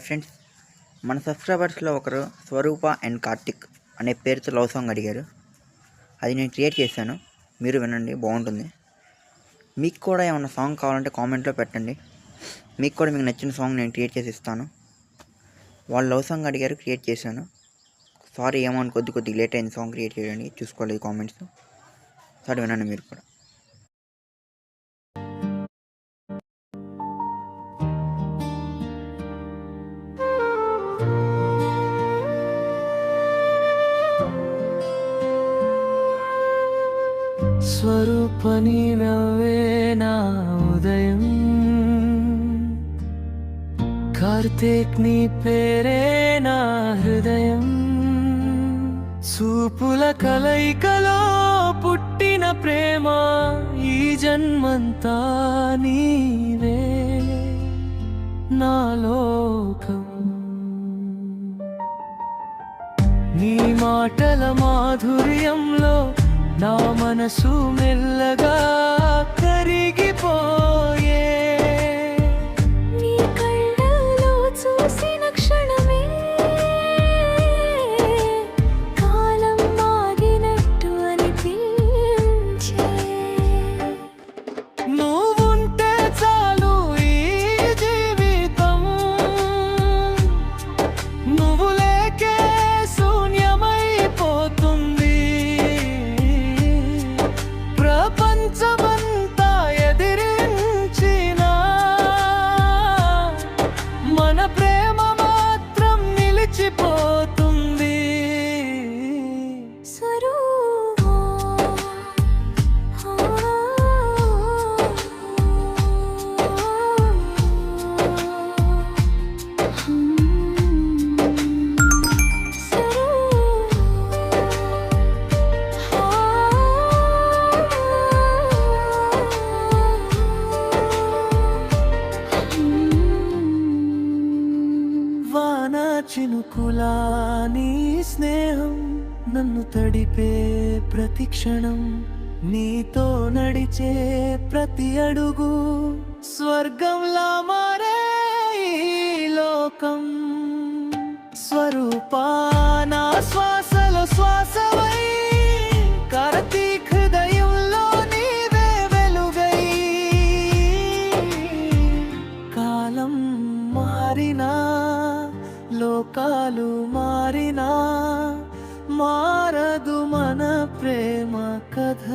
Friends, మన సబ్స్క్రైబర్స్లో ఒకరు స్వరూప and Karthik అనే పేరుతో లవ్ సాంగ్ అడిగారు. అది నేను క్రియేట్ చేశాను. మీరు వినండి, బాగుంటుంది. మీకు కూడా ఏమైనా సాంగ్ కావాలంటే కామెంట్లో పెట్టండి. మీకు నచ్చిన సాంగ్ నేను క్రియేట్ చేసి ఇస్తాను. వాళ్ళు లవ్ సాంగ్ అడిగారు, క్రియేట్ చేశాను. సారీ, ఏమని కొద్దిగా లేట్ అయింది సాంగ్ క్రియేట్ చేయడానికి, చూసుకోలేదు కామెంట్స్. సరే, వినండి మీరు కూడా. స్వరూపని నవ్వే నా ఉదయం, కార్తీక్ నీ పేరే నా హృదయం. చూపుల కలయికలో పుట్టిన ప్రేమ, ఈ జన్మంతా నీవే నా లోకం. నీ మాటల మాధుర్యంలో నా మనసు మెల్లగా కరిగిపోయే. నీ కళ్ళలో చూసిన క్షణమే కాలం ఆగినట్టు అనిపించే. నువ్వుంటే చాలు ఈ జీవితం, నువ్వు లేకే శూన్యమైపోతుంది. ప్రపంచమంతా ఎదిరించినా మన ప్రేమ మాత్రం నిలిచిపోతుంది. స్వరూపా, వాన చినుకులా నీ స్నేహం నన్ను తడిపే ప్రతి క్షణం. నీతో నడిచే ప్రతి అడుగు స్వర్గంలా మారే ఈ లోకం. స్వరూపా, నా శ్వాసలో శ్వాసవై, కార్తీక్ హృదయంలో నీవే వెలుగై. కాలం మారినా, లోకాలు మారినా, మారదు మన ప్రేమ కథ.